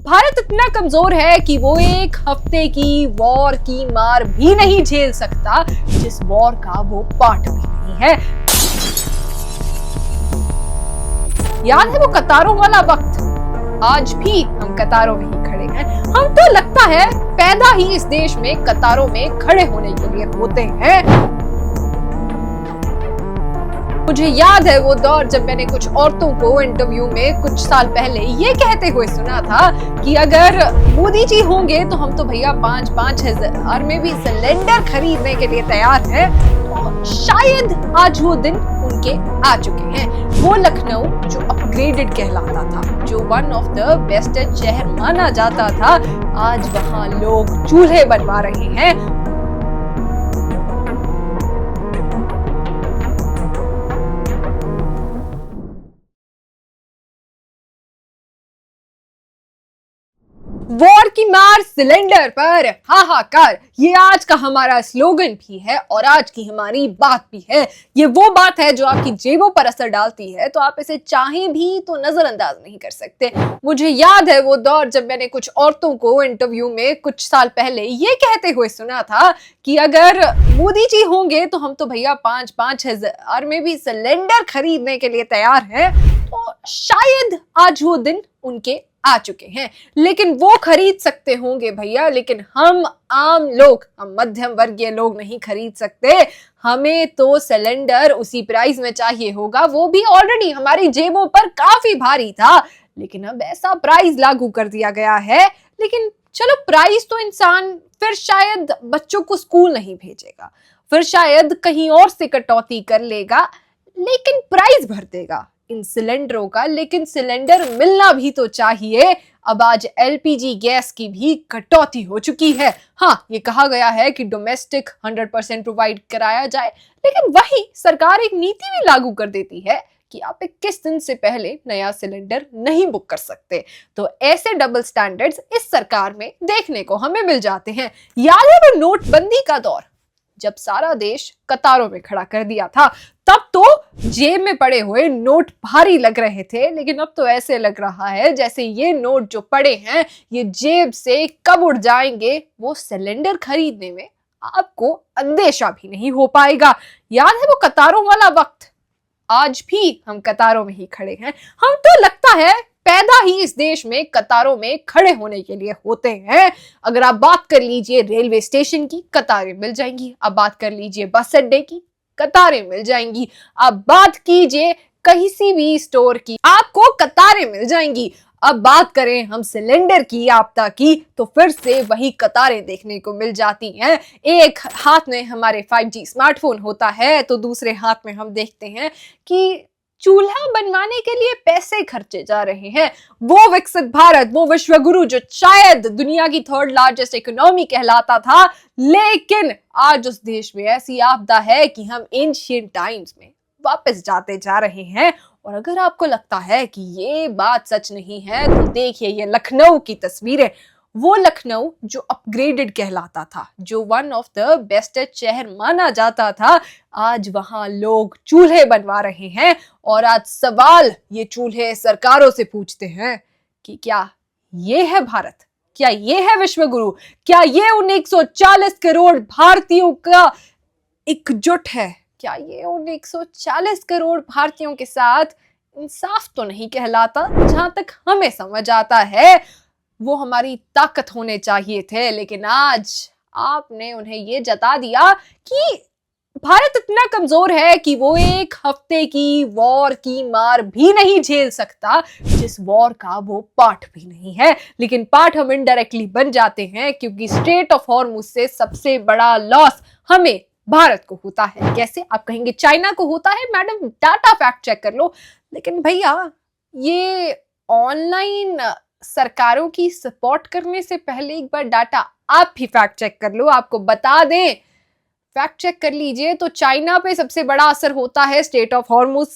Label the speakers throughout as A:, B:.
A: भारत इतना कमजोर है कि वो एक हफ्ते की वॉर की मार भी नहीं झेल सकता जिस वॉर का वो पार्ट भी नहीं है। याद है वो कतारों वाला वक्त? आज भी हम कतारों में ही खड़े हैं। हम तो लगता है पैदा ही इस देश में कतारों में खड़े होने के लिए होते हैं। मुझे याद है वो दौर जब मैंने कुछ औरतों को इंटरव्यू में कुछ साल पहले ये कहते हुए सुना था कि अगर मोदी जी होंगे तो हम तो भैया 5-5 हजार में भी सिलेंडर खरीदने के लिए तैयार हैं। तो शायद आज वो दिन उनके आ चुके हैं। वो लखनऊ जो अपग्रेडेड कहलाता था, जो वन ऑफ द बेस्ट शहर माना जाता था, आज वहां लोग चूल्हे बनवा रहे हैं। वॉर की मार सिलेंडर पर हाहाकार, ये आज का हमारा स्लोगन भी है और आज की हमारी बात भी है। ये वो बात है जो आपकी जेबों पर असर डालती है, तो आप इसे चाहें भी तो नजरअंदाज नहीं कर सकते। मुझे याद है वो दौर जब मैंने कुछ औरतों को इंटरव्यू में कुछ साल पहले ये कहते हुए सुना था कि अगर मोदी जी होंगे तो हम तो भैया 5-5 हजार में भी सिलेंडर खरीदने के लिए तैयार हैं। तो शायद आज वो दिन उनके आ चुके हैं, लेकिन वो खरीद सकते होंगे भैया, लेकिन हम आम लोग, हम मध्यम वर्गीय लोग नहीं खरीद सकते। हमें तो सिलेंडर उसी प्राइस में चाहिए होगा, वो भी ऑलरेडी हमारी जेबों पर काफी भारी था, लेकिन अब ऐसा प्राइस लागू कर दिया गया है। लेकिन चलो, प्राइस तो इंसान फिर शायद बच्चों को स्कूल नहीं भेजेगा, फिर शायद कहीं और से कटौती कर लेगा, लेकिन प्राइस भर देगा इन सिलेंडरों का। लेकिन सिलेंडर मिलना भी तो चाहिए। अब आज एलपीजी गैस की भी कटौती हो चुकी है। हाँ, ये कहा गया है कि डोमेस्टिक 100% प्रोवाइड कराया जाए, लेकिन वही सरकार एक नीति भी लागू कर देती है कि आप 21 दिन से पहले नया सिलेंडर नहीं बुक कर सकते। तो ऐसे डबल स्टैंडर्ड्स इस सरकार में देखने को हमें मिल जाते हैं। याद है वो नोटबंदी का दौर, जब सारा देश कतारों में खड़ा कर दिया था? तब तो जेब में पड़े हुए नोट भारी लग रहे थे, लेकिन अब तो ऐसे लग रहा है जैसे ये नोट जो पड़े हैं ये जेब से कब उड़ जाएंगे, वो सिलेंडर खरीदने में आपको अंदेशा भी नहीं हो पाएगा। याद है वो कतारों वाला वक्त? आज भी हम कतारों में ही खड़े हैं। हम तो लगता है पैदा ही इस देश में कतारों में खड़े होने के लिए होते हैं। अगर आप बात कर लीजिए रेलवे स्टेशन की, कतारें मिल जाएंगी। आप बात कर लीजिए बस अड्डे की, कतारें मिल जाएंगी। आप बात कीजिए कहीं सी भी स्टोर की, आपको कतारें मिल जाएंगी। अब बात करें हम सिलेंडर की, आपदा की, तो फिर से वही कतारें देखने को मिल जाती हैं। एक हाथ में हमारे 5G स्मार्टफोन होता है, तो दूसरे हाथ में हम देखते हैं कि चूल्हा बनवाने के लिए पैसे खर्चे जा रहे हैं। वो विकसित भारत, वो विश्वगुरु जो शायद दुनिया की 3rd लार्जेस्ट इकोनॉमी कहलाता था, लेकिन आज उस देश में ऐसी आपदा है कि हम एंशिएंट टाइम्स में वापस जाते जा रहे हैं। और अगर आपको लगता है कि ये बात सच नहीं है, तो देखिए ये लखनऊ की तस्वीरें। वो लखनऊ जो अपग्रेडेड कहलाता था, जो वन ऑफ द बेस्ट शहर माना जाता था, आज वहां लोग चूल्हे बनवा रहे हैं। और आज सवाल ये चूल्हे सरकारों से पूछते हैं कि क्या ये है भारत? क्या ये है विश्वगुरु? क्या ये उन 140 करोड़ भारतीयों का एकजुट है? क्या ये उन 140 करोड़ भारतीयों के साथ इंसाफ तो नहीं कहलाता? जहां तक हमें समझ आता है वो हमारी ताकत होने चाहिए थे, लेकिन आज आपने उन्हें ये जता दिया कि भारत इतना कमजोर है कि वो एक हफ्ते की वॉर की मार भी नहीं झेल सकता जिस वॉर का वो पार्ट भी नहीं है। लेकिन पार्ट हम इनडायरेक्टली बन जाते हैं, क्योंकि स्ट्रेट ऑफ हॉर्मुज से सबसे बड़ा लॉस हमें भारत को होता है। कैसे? आप कहेंगे चाइना को होता है। मैडम, डाटा फैक्ट चेक कर लो। लेकिन भैया, ये ऑनलाइन सरकारों की सपोर्ट करने से पहले एक बार डाटा आप भी फैक्ट चेक कर लो। आपको बता दें, फैक्ट चेक कर लीजिए, तो चाइना पे सबसे बड़ा असर होता है स्ट्रेट ऑफ हॉर्मुज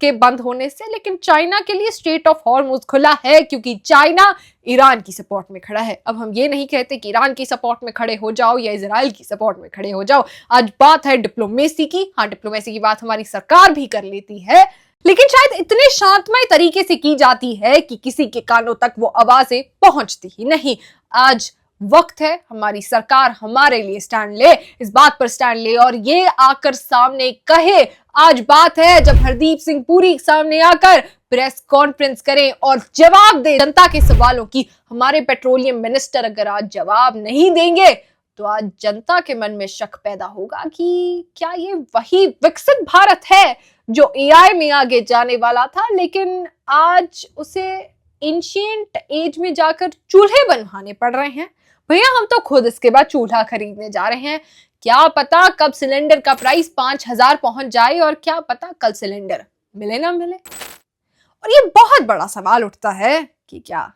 A: के बंद होने से। लेकिन चाइना के लिए स्ट्रेट ऑफ हॉर्मुज खुला है क्योंकि चाइना ईरान की सपोर्ट में खड़ा है। अब हम ये नहीं कहते कि ईरान की सपोर्ट में खड़े हो जाओ या इजराइल की सपोर्ट में खड़े हो जाओ। आज बात है डिप्लोमेसी की। हाँ, डिप्लोमेसी की बात हमारी सरकार भी कर लेती है, लेकिन शायद इतने शांतमय तरीके से की जाती है कि किसी के कानों तक वो आवाजें पहुंचती ही नहीं। आज वक्त है हमारी सरकार हमारे लिए स्टैंड ले, इस बात पर स्टैंड ले और ये आकर सामने कहे। आज बात है जब हरदीप सिंह पुरी सामने आकर प्रेस कॉन्फ्रेंस करें और जवाब दे जनता के सवालों की। हमारे पेट्रोलियम मिनिस्टर अगर आज जवाब नहीं देंगे तो आज जनता के मन में शक पैदा होगा कि क्या ये वही विकसित भारत है जो एआई में आगे जाने वाला था, लेकिन आज उसे एंशिएंट एज में जाकर चूल्हे बनवाने पड़ रहे हैं। भैया हम तो खुद इसके बाद चूल्हा खरीदने जा रहे हैं। क्या पता कब सिलेंडर का प्राइस 5,000 पहुंच जाए और क्या पता कल सिलेंडर मिले ना मिले। और ये बहुत बड़ा सवाल उठता है कि क्या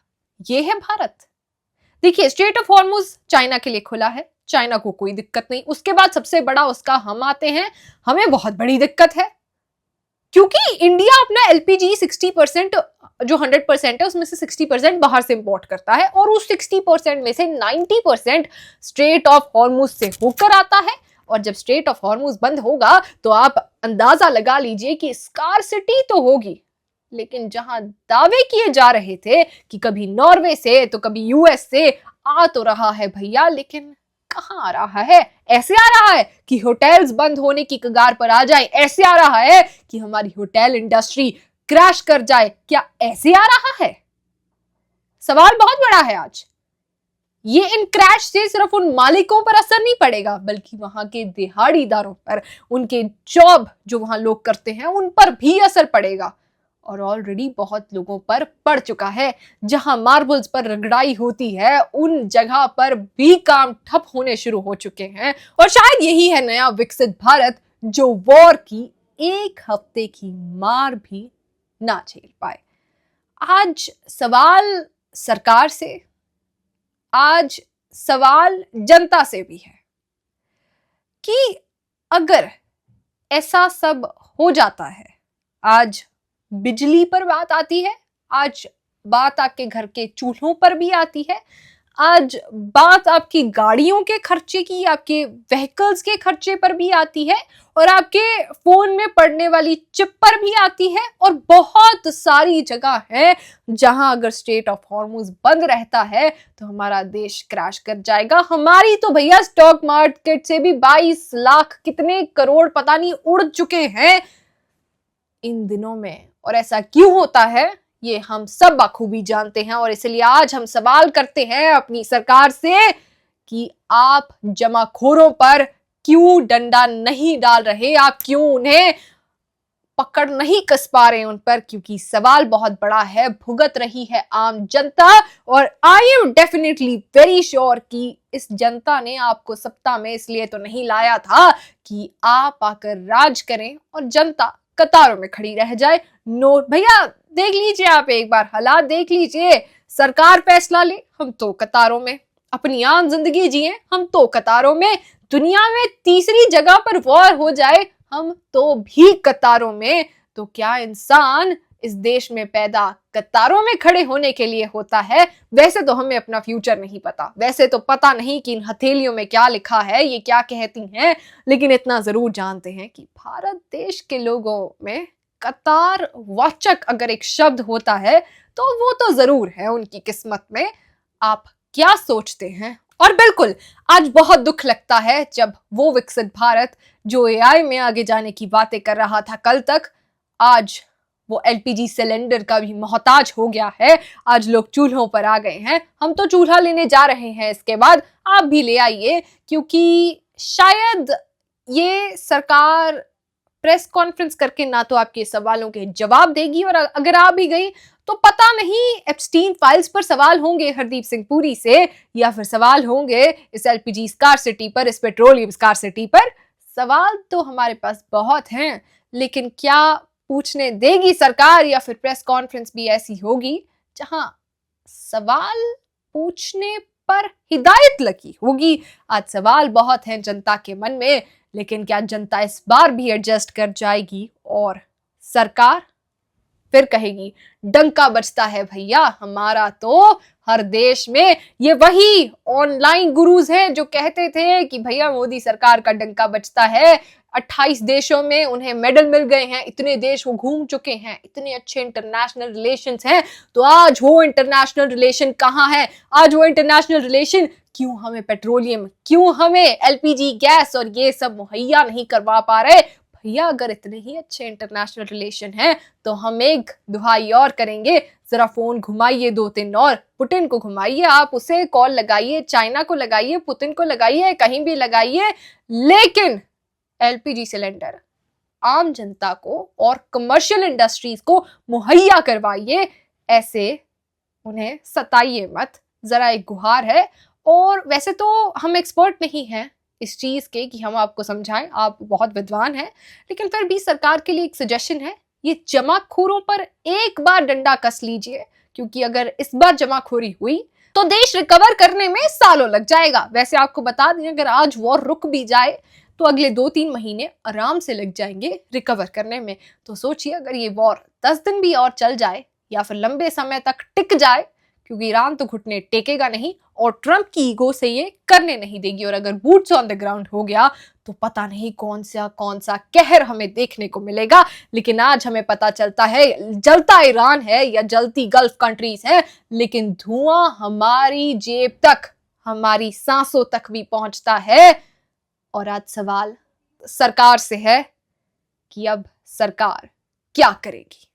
A: ये है भारत। देखिए, स्ट्रेट ऑफ हॉर्मुज चाइना के लिए खुला है, चाइना को कोई दिक्कत नहीं। उसके बाद सबसे बड़ा उसका हम आते हैं, हमें बहुत बड़ी दिक्कत है क्योंकि इंडिया अपना एलपीजी 60% जो 100% है उसमें से 60% बाहर से इंपोर्ट करता है और उस 60% में से 90% स्ट्रेट ऑफ हॉर्मुज से होकर आता है। और जब स्ट्रेट ऑफ हॉर्मुज बंद होगा तो आप अंदाजा लगा लीजिए कि स्कार्सिटी तो होगी, लेकिन जहां दावे किए जा रहे थे कि कभी नॉर्वे से तो कभी यूएस से आ तो रहा है भैया, लेकिन कहां आ रहा है? ऐसे आ रहा है कि होटल्स बंद होने की कगार पर आ जाए, ऐसे आ रहा है कि हमारी होटल इंडस्ट्री क्रैश कर जाए, क्या ऐसे आ रहा है? सवाल बहुत बड़ा है आज। ये इन क्रैश से सिर्फ उन मालिकों पर असर नहीं पड़ेगा बल्कि वहां के दिहाड़ीदारों पर, उनके जॉब जो वहां लोग करते हैं उन पर भी असर पड़ेगा और ऑलरेडी बहुत लोगों पर पड़ चुका है। जहां मार्बल्स पर रगड़ाई होती है उन जगह पर भी काम ठप होने शुरू हो चुके हैं और शायद यही है नया विकसित भारत जो वॉर की एक हफ्ते की मार भी ना झेल पाए। आज सवाल सरकार से, आज सवाल जनता से भी है कि अगर ऐसा सब हो जाता है, आज बिजली पर बात आती है, आज बात आपके घर के चूल्हों पर भी आती है, आज बात आपकी गाड़ियों के खर्चे की, आपके व्हीकल्स के खर्चे पर भी आती है और आपके फोन में पड़ने वाली चिप पर भी आती है और बहुत सारी जगह है जहां अगर स्ट्रेट ऑफ हॉर्मुज बंद रहता है तो हमारा देश क्रैश कर जाएगा। हमारी तो भैया स्टॉक मार्केट से भी 22 लाख कितने करोड़ पता नहीं उड़ चुके हैं इन दिनों में। और ऐसा क्यों होता है ये हम सब बखूबी जानते हैं और इसलिए आज हम सवाल करते हैं अपनी सरकार से कि आप जमाखोरों पर क्यों डंडा नहीं डाल रहे, आप क्यों उन्हें पकड़ नहीं कस पा रहे उन पर, क्योंकि सवाल बहुत बड़ा है, भुगत रही है आम जनता। और I am definitely very sure कि इस जनता ने आपको सत्ता में इसलिए तो नहीं लाया था कि आप आकर राज करें और जनता कतारों में खड़ी रह जाए। नोट भैया देख लीजिए, आप एक बार हालात देख लीजिए, सरकार फैसला ले हम तो कतारों में, अपनी आम जिंदगी जिए हम तो कतारों में, दुनिया में तीसरी जगह पर वॉर हो जाए हम तो भी कतारों में। तो क्या इंसान इस देश में पैदा कतारों में खड़े होने के लिए होता है? वैसे तो हमें अपना फ्यूचर नहीं पता, वैसे तो पता नहीं कि इन हथेलियों में क्या लिखा है, ये क्या कहती हैं, लेकिन इतना जरूर जानते हैं कि भारत देश के लोगों में कतार वाचक अगर एक शब्द होता है तो वो तो जरूर है उनकी किस्मत में। आप क्या सोचते हैं? और बिल्कुल आज बहुत दुख लगता है जब वो विकसित भारत जो एआई में आगे जाने की बातें कर रहा था कल तक, आज वो एलपीजी सिलेंडर का भी मोहताज हो गया है। आज लोग चूल्हों पर आ गए हैं। हम तो चूल्हा लेने जा रहे हैं, इसके बाद आप भी ले आइए, क्योंकि शायद ये सरकार प्रेस कॉन्फ्रेंस करके ना तो आपके सवालों के जवाब देगी और अगर आ भी गई तो पता नहीं एप्स्टीन फाइल्स पर सवाल होंगे हरदीप सिंह पुरी से या फिर सवाल होंगे इस एलपीजी स्कार्सिटी पर, इस पेट्रोलियम स्कार्सिटी पर। सवाल तो हमारे पास बहुत हैं, लेकिन क्या पूछने देगी सरकार या फिर प्रेस कॉन्फ्रेंस भी ऐसी होगी जहां सवाल पूछने पर हिदायत लगी होगी? आज सवाल बहुत हैं जनता के मन में, लेकिन क्या जनता इस बार भी एडजस्ट कर जाएगी और सरकार फिर कहेगी डंका बजता है भैया हमारा तो हर देश में? ये वही ऑनलाइन गुरुज हैं जो कहते थे कि भैया मोदी सरकार का डंका बजता है, 28 देशों में उन्हें मेडल मिल गए हैं, इतने देश वो घूम चुके हैं, इतने अच्छे इंटरनेशनल रिलेशंस हैं। तो आज वो इंटरनेशनल रिलेशन कहाँ है? आज वो इंटरनेशनल रिलेशन क्यों हमें पेट्रोलियम, क्यों हमें एलपीजी गैस और ये सब मुहैया नहीं करवा पा रहे? भैया अगर इतने ही अच्छे इंटरनेशनल रिलेशन हैं तो हम एक दुहाई और करेंगे, जरा फोन घुमाइए 2-3 और, पुतिन को घुमाइए, आप उसे कॉल लगाइए, चाइना को लगाइए, पुतिन को लगाइए, कहीं भी लगाइए, लेकिन एलपीजी सिलेंडर आम जनता को और कमर्शियल इंडस्ट्रीज को मुहैया करवाइए, ऐसे उन्हें सताइए मत। जरा एक गुहार है। और वैसे तो हम एक्सपर्ट नहीं हैं इस चीज के कि हम आपको समझाएं, आप बहुत विद्वान हैं, लेकिन फिर भी सरकार के लिए एक सजेशन है, ये जमाखोरों पर एक बार डंडा कस लीजिए, क्योंकि अगर इस बार जमाखोरी हुई तो देश रिकवर करने में सालों लग जाएगा। वैसे आपको बता दें, अगर आज वॉर रुक भी जाए तो अगले 2-3 महीने आराम से लग जाएंगे रिकवर करने में। तो सोचिए, अगर ये वॉर 10 दिन भी और चल जाए या फिर लंबे समय तक टिक जाए, क्योंकि ईरान तो घुटने टेकेगा नहीं और ट्रंप की ईगो से ये करने नहीं देगी, और अगर बूट्स ऑन द ग्राउंड हो गया तो पता नहीं कौन सा कहर हमें देखने को मिलेगा। लेकिन आज हमें पता चलता है, जलता ईरान है या जलती गल्फ कंट्रीज है, लेकिन धुआं हमारी जेब तक, हमारी सांसों तक भी पहुंचता है। और आज सवाल सरकार से है कि अब सरकार क्या करेगी।